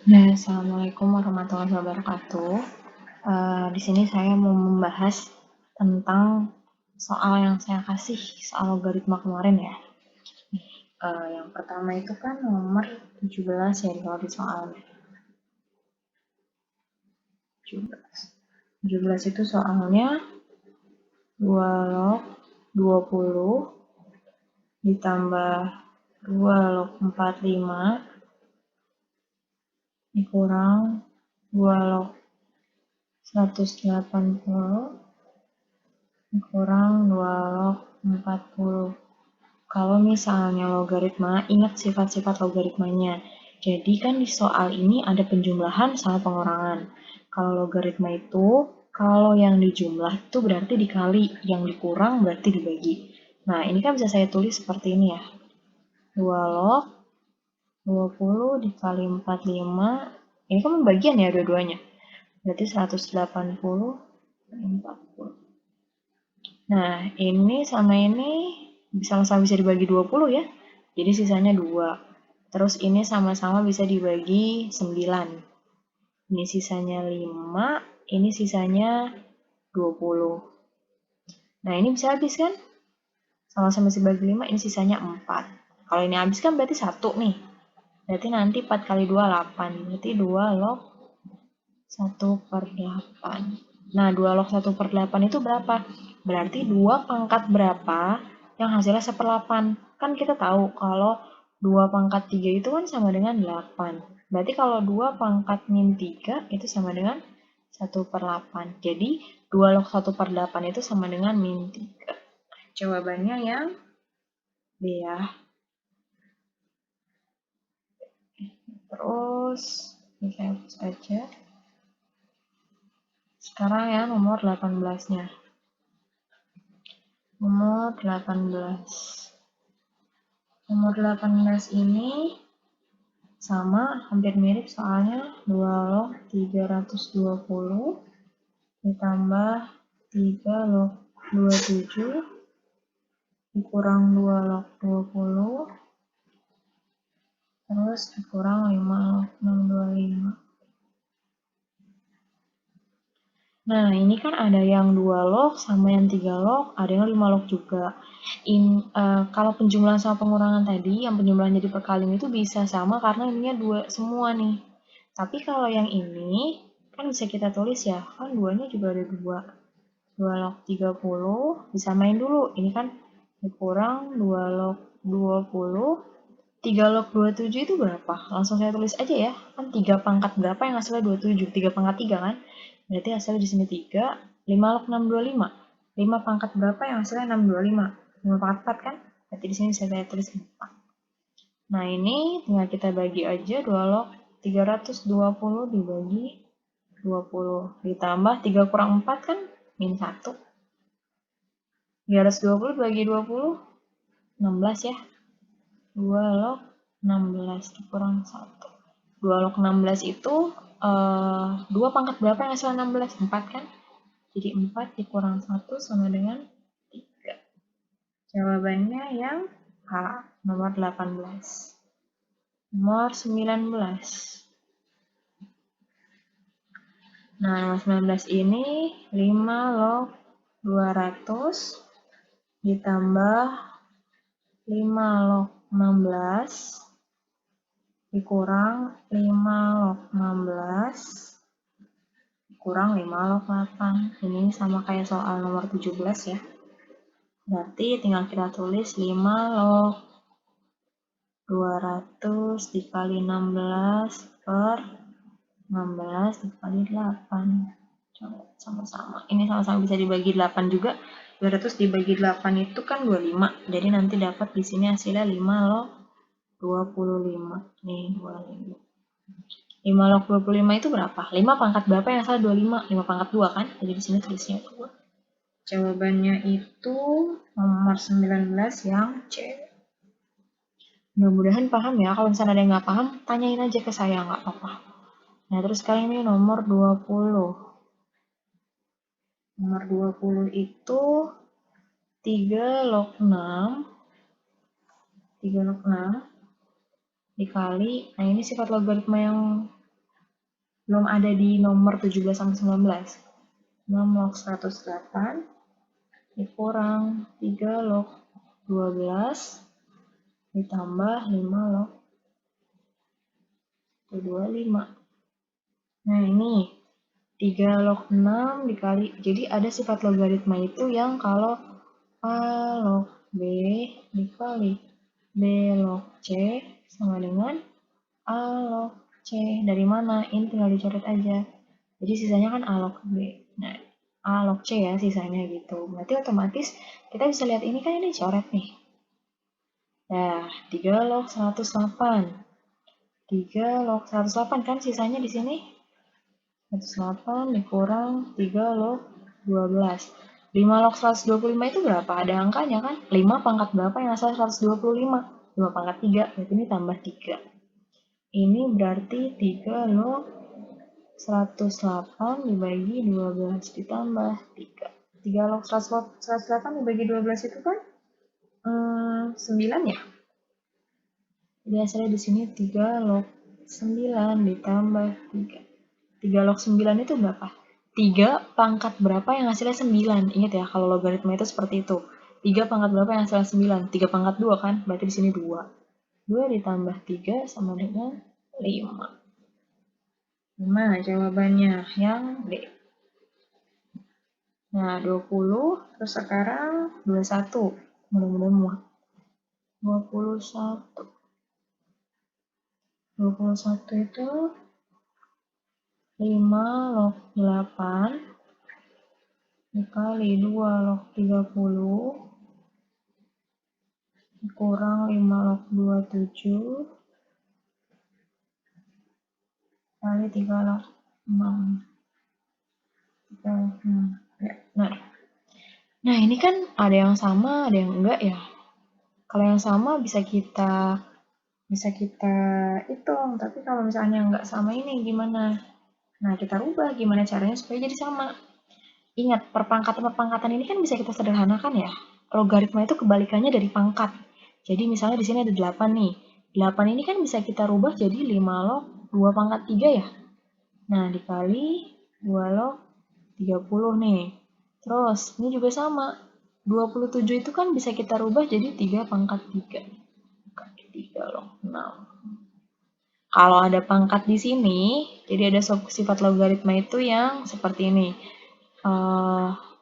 Nah, Assalamualaikum warahmatullahi wabarakatuh. Di sini saya mau membahas tentang soal yang saya kasih, soal logaritma kemarin ya. Yang pertama itu kan nomor 17 ya kalau di soal 17. 17 itu soalnya 2 log 20 ditambah 2 log 45 dikurang 2 log 180 dikurang 2 log 40. Kalau misalnya logaritma, ingat sifat-sifat logaritmanya. Jadi kan di soal ini ada penjumlahan sama pengurangan. Kalau logaritma itu, kalau yang dijumlah itu berarti dikali, yang dikurang berarti dibagi. Nah, ini kan bisa saya tulis seperti ini ya. 2 log 20 dikali 45, ini kan pembagian ya dua-duanya. Berarti 180 kali 40. Nah, ini sama ini sama-sama bisa dibagi 20 ya. Jadi sisanya 2. Terus ini sama-sama bisa dibagi 9. Ini sisanya 5, ini sisanya 20. Nah, ini bisa habis kan? Sama-sama bisa dibagi 5, ini sisanya 4. Kalau ini habis kan berarti 1 nih. Berarti nanti 4 kali 2, 8. Berarti 2 log 1/8. Nah, 2 log 1/8 itu berapa? Berarti 2 pangkat berapa yang hasilnya 1/8. Kan kita tahu kalau 2 pangkat 3 itu kan sama dengan 8. Berarti kalau 2 pangkat min 3 itu sama dengan 1/8. Jadi 2 log 1/8 itu sama dengan min 3. Jawabannya yang B ya. Terus, ini saya hapus aja. Sekarang ya nomor 18-nya. Nomor 18. Nomor 18 ini sama, hampir mirip soalnya 2 log 320 ditambah 3 log 27 dikurang 2 log 20 terus dikurang 5 log 625. Nah, ini kan ada yang 2 log sama yang 3 log, ada yang 5 log juga. Kalau penjumlahan sama pengurangan tadi, yang penjumlahan jadi perkalian itu bisa sama karena ininya 2 semua nih. Tapi kalau yang ini, kan bisa kita tulis ya, kan 2-nya juga ada 2. 2 log 30, disamain dulu. Ini kan dikurang 2 log 20, 3 log 27 itu berapa? Langsung saya tulis aja ya. Kan 3 pangkat berapa yang hasilnya 27? 3 pangkat 3 kan? Berarti hasilnya di sini 3. 5 log 625. 5 pangkat berapa yang hasilnya 625? 5 pangkat 4 kan? Berarti di sini saya tulis 4. Nah, ini tinggal kita bagi aja 2 log 320 dibagi 20. Ditambah 3 kurang 4 kan? Min 1. 320 dibagi 20, 16 ya. 2 log 16 dikurang 1. 2 log 16 itu 2 pangkat berapa yang hasilnya 16? 4 kan? Jadi 4 dikurang 1 sama dengan 3. Jawabannya yang H, nomor 18. Nomor 19. Nah, nomor 19 ini 5 log 200 ditambah 5 log 16 dikurang 5 log 16 kurang 5 log 8. Ini sama kayak soal nomor 17 ya. Berarti tinggal kita tulis 5 log 200 dikali 16 per 16 dikali 8. Coba sama-sama. Ini sama-sama bisa dibagi 8 juga. 200 dibagi 8 itu kan 25. Jadi nanti dapat di sini hasilnya 5 log 25. Nih, 25. 5 log 25 itu berapa? 5 pangkat berapa yang salah 25? 5 pangkat 2 kan? Jadi di sini tulisnya 2. Jawabannya itu nomor 19 yang C. Mudah-mudahan paham ya. Kalau misalnya ada yang nggak paham, tanyain aja ke saya, nggak apa-apa. Nah, terus sekarang ini nomor 20. Nomor 20 itu 3 log 6. 3 log 6 dikali, nah ini sifat logaritma yang belum ada di nomor 17 sampai 19. 6 log 108 dikurang 3 log 12 ditambah 5 log 25. Nah ini 3 log 6 dikali, jadi ada sifat logaritma itu yang kalau A log B dikali B log C sama dengan A log C. Dari mana? Ini tinggal dicoret aja. Jadi sisanya kan A log B. Nah, A log C ya sisanya gitu. Berarti otomatis kita bisa lihat ini kan ini coret nih. Nah, 3 log 108. 3 log 108 kan sisanya di sini 108 dikurang 3 log 12. 5 log 125 itu berapa? Ada angkanya kan? 5 pangkat berapa yang asal 125? 5 pangkat 3, berarti ini tambah 3. Ini berarti 3 log 108 dibagi 12 ditambah 3. 3 log 108 dibagi 12 itu kan 9 ya? Jadi hasilnya di sini 3 log 9 ditambah 3. 3 log 9 itu berapa? 3 pangkat berapa yang hasilnya 9? Ingat ya, kalau logaritma itu seperti itu. 3 pangkat berapa yang hasilnya 9? 3 pangkat 2 kan? Berarti di sini 2. 2 ditambah 3 sama dengan 5. 5 jawabannya yang D. Nah, 20, terus sekarang 21. Mudah-mudahan muat. 21. 21 itu 5 log 8 dikali 2 log 30 kurang 5 log 27 kali 3 log 6. 3 log 6. Ya, benar. Nah, ini kan ada yang sama, ada yang enggak ya. Kalau yang sama bisa kita hitung, tapi kalau misalnya enggak sama ini gimana? Nah, kita rubah gimana caranya supaya jadi sama. Ingat, perpangkatan-perpangkatan ini kan bisa kita sederhanakan ya. Logaritma itu kebalikannya dari pangkat. Jadi misalnya di sini ada 8 nih. 8 ini kan bisa kita rubah jadi 5 log 2 pangkat 3 ya. Nah, dikali 2 log 30 nih. Terus, ini juga sama. 27 itu kan bisa kita rubah jadi 3 pangkat 3. 3 log 6. Kalau ada pangkat di sini, jadi ada sifat logaritma itu yang seperti ini.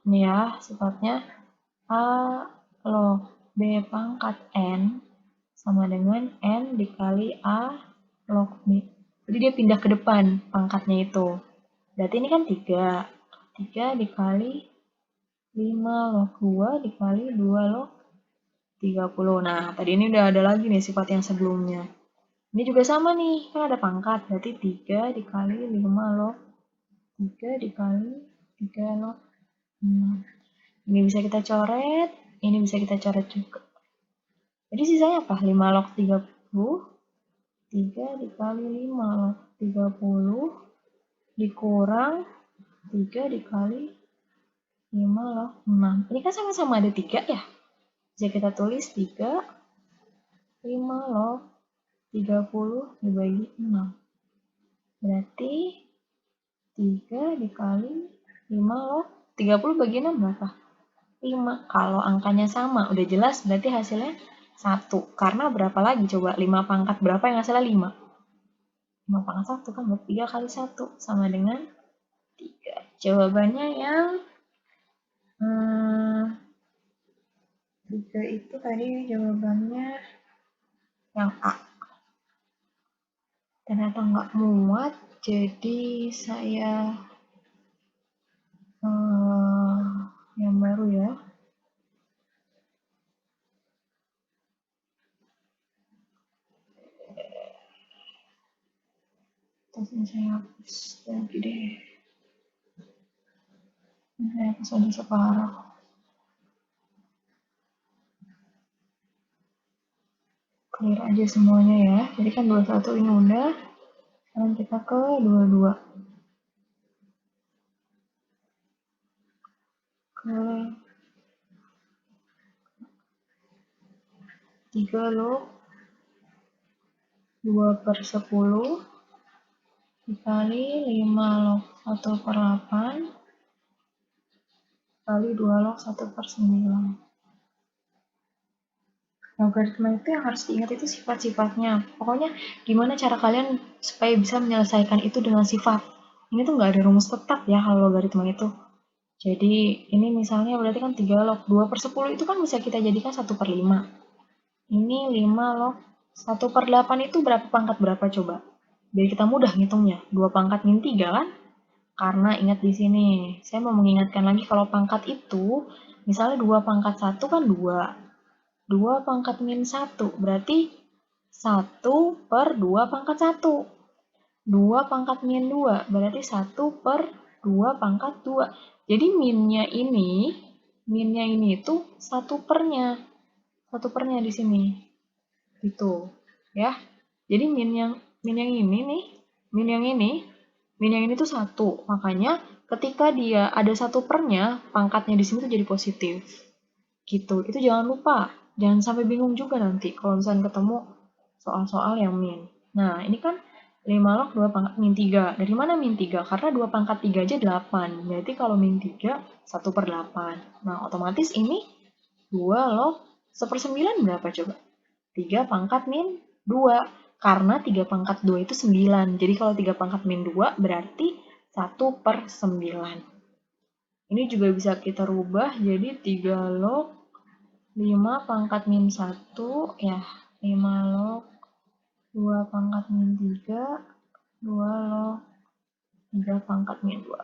Ini ya, sifatnya A log B pangkat N sama dengan N dikali A log B. Jadi dia pindah ke depan pangkatnya itu. Berarti ini kan 3. 3 dikali 5 log 2 dikali 2 log 30. Nah, tadi ini udah ada lagi nih sifat yang sebelumnya. Ini juga sama nih, kan ada pangkat. Berarti 3 dikali 5 log 3 dikali 3 log 6. Ini bisa kita coret, ini bisa kita coret juga. Jadi sisanya apa? 5 log 30, 3 dikali 5 log 30, dikurang 3 dikali 5 log 6. Ini kan sama-sama ada 3 ya? Bisa kita tulis 3, 5 log 30 dibagi 6. Berarti 3 dikali 5 log 30 bagi 6 berapa? 5. Kalau angkanya sama, udah jelas berarti hasilnya 1. Karena berapa lagi coba? 5 pangkat berapa yang hasilnya 5? 5 pangkat 1 kan berarti 3 kali 1 sama dengan 3. Jawabannya yang 3 itu tadi jawabannya yang A. Ternyata nggak muat, jadi saya yang baru ya. Terus ini saya hapus lagi deh. Ini saya hapus aja separuh. clear aja semuanya ya. Jadi kan 21 ini udah. Sekarang kita ke 22. Ke 3 log 2/10 dikali 5 log 1/8 kali 2 log 1/9. Logaritma itu yang harus diingat itu sifat-sifatnya. Pokoknya gimana cara kalian supaya bisa menyelesaikan itu dengan sifat. Ini tuh nggak ada rumus tetap ya kalau logaritma itu. Jadi ini misalnya berarti kan 3 log 2/10 itu kan bisa kita jadikan 1/5. Ini 5 log 1/8 itu berapa pangkat berapa coba? Biar kita mudah ngitungnya. 2 pangkat min 3 kan? Karena ingat di sini, saya mau mengingatkan lagi kalau pangkat itu, misalnya 2 pangkat 1 kan 2. 2 pangkat min 1, berarti 1/2 pangkat 1. 2 pangkat min 2, berarti 1/2 pangkat 2. Jadi minnya ini itu 1/nya. 1/nya di sini. Gitu. Ya. Jadi min yang ini tuh 1. Makanya ketika dia ada 1/nya, pangkatnya di sini tuh jadi positif. Gitu. Itu jangan lupa. Jangan sampai bingung juga nanti kalau misalnya ketemu soal-soal yang min. Nah, ini kan 5 log 2 pangkat min 3. Dari mana min 3? Karena 2 pangkat 3 aja 8. Berarti kalau min 3, 1/8. Nah, otomatis ini 2 log 1/9 berapa coba? 3 pangkat min 2. Karena 3 pangkat 2 itu 9. Jadi kalau 3 pangkat min 2 berarti 1/9. Ini juga bisa kita rubah jadi 3 log 5 pangkat min 1 ya. 5 log 2 pangkat min 3. 2 log 3 pangkat min 2.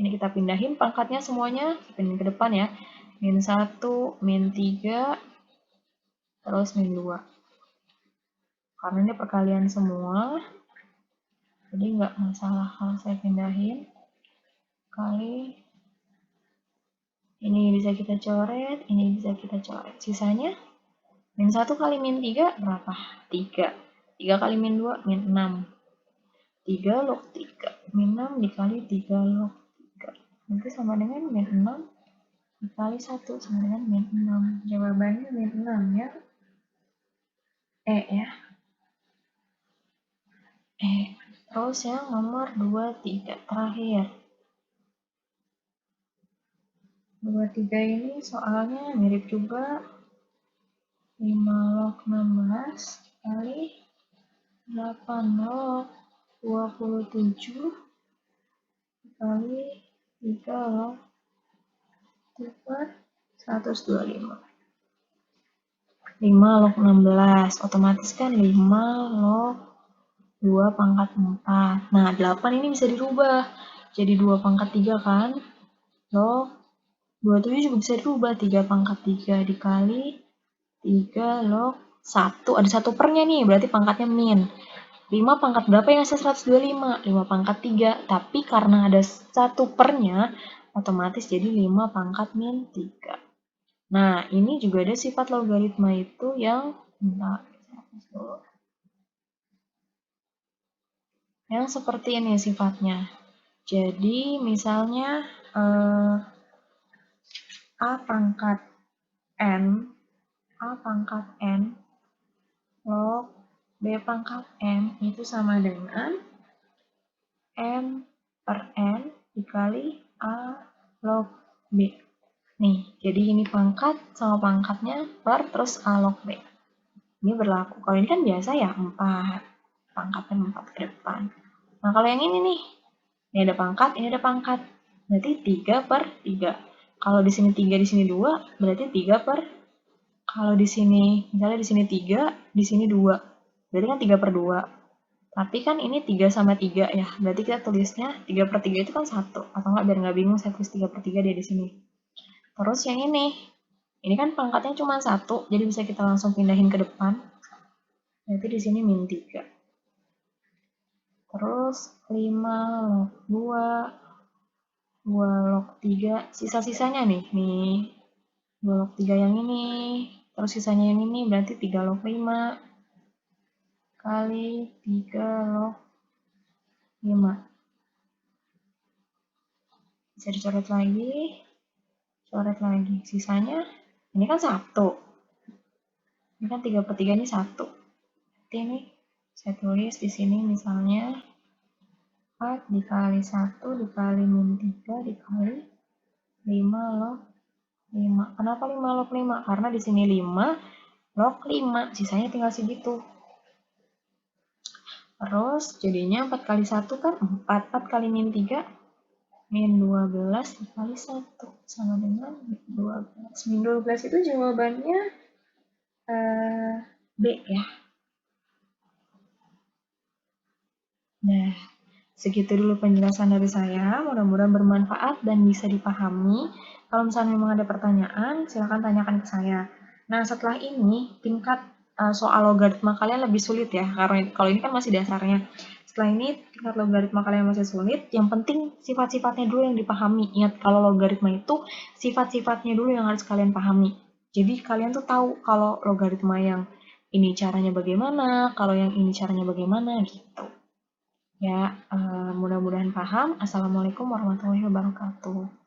Ini kita pindahin pangkatnya semuanya. Pindahin ke depan ya. Min 1, min 3, terus min 2. Karena ini perkalian semua, jadi nggak masalah kalau saya pindahin. Kali ini bisa kita coret, ini bisa kita coret. Sisanya min 1 kali min 3 berapa? 3. 3 kali min 2 min 6. 3 log 3 min 6 dikali 3 log 3. Nanti sama dengan min 6 dikali 1 sama dengan min 6. Jawabannya min 6 ya. Ya. Terus yang nomor 23 terakhir. 23 ini soalnya mirip juga. 5 log 16 kali 8 log 27 kali 3 log 125. 5 log 16, otomatis kan 5 log 2 pangkat 4. Nah, 8 ini bisa dirubah. Jadi 2 pangkat 3 kan? Log 27 juga bisa dirubah. 3 pangkat 3 dikali 3 log 1. Ada 1/nya nih, berarti pangkatnya min. 5 pangkat berapa yang hasil 125? 5 pangkat 3. Tapi karena ada 1/nya, otomatis jadi 5 pangkat min 3. Nah, ini juga ada sifat logaritma itu yang seperti ini sifatnya. Jadi, misalnya A pangkat N log B pangkat N itu sama dengan N per N dikali A log B. Nih, jadi ini pangkat sama pangkatnya per terus A log B. Ini berlaku. Kalau ini kan biasa ya 4. Pangkatnya 4 ke depan. Nah, kalau yang ini nih. Ini ada pangkat, ini ada pangkat. Berarti 3/3. Kalau di sini 3, di sini 2, berarti 3 per. Kalau di sini, misalnya di sini 3, di sini 2. Berarti kan 3/2. Tapi kan ini 3 sama 3 ya. Berarti kita tulisnya 3/3 itu kan 1. Atau enggak biar nggak bingung saya tulis 3/3 dia di sini. Terus yang ini kan pangkatnya cuma 1, jadi bisa kita langsung pindahin ke depan. Berarti di sini min 3. Terus 5 log 2, 2 log 3, sisa-sisanya nih 2 log 3 yang ini, terus sisanya yang ini berarti 3 log 5, kali 3 log 5. Bisa dicoret lagi, coret lagi. Sisanya, ini kan 1. Ini kan 3/3 ini 1. Berarti ini saya tulis di sini misalnya 4 dikali 1 dikali min 3 dikali 5 log 5. Kenapa 5 log 5? Karena di sini 5 log 5. Sisanya tinggal segitu. Terus jadinya 4 kali 1 kan 4. 4 kali min 3 min 12 dikali 1 sama dengan 12. Min 12 itu jawabannya B ya. Nah, segitu dulu penjelasan dari saya. Mudah-mudahan bermanfaat dan bisa dipahami. Kalau misalnya memang ada pertanyaan, silakan tanyakan ke saya. Nah, setelah ini tingkat soal logaritma kalian lebih sulit ya, karena kalau ini kan masih dasarnya. Setelah ini tingkat logaritma kalian masih sulit, yang penting sifat-sifatnya dulu yang dipahami. Ingat, kalau logaritma itu sifat-sifatnya dulu yang harus kalian pahami. Jadi kalian tuh tahu kalau logaritma yang ini caranya bagaimana, kalau yang ini caranya bagaimana gitu. Ya, mudah-mudahan paham. Assalamualaikum warahmatullahi wabarakatuh.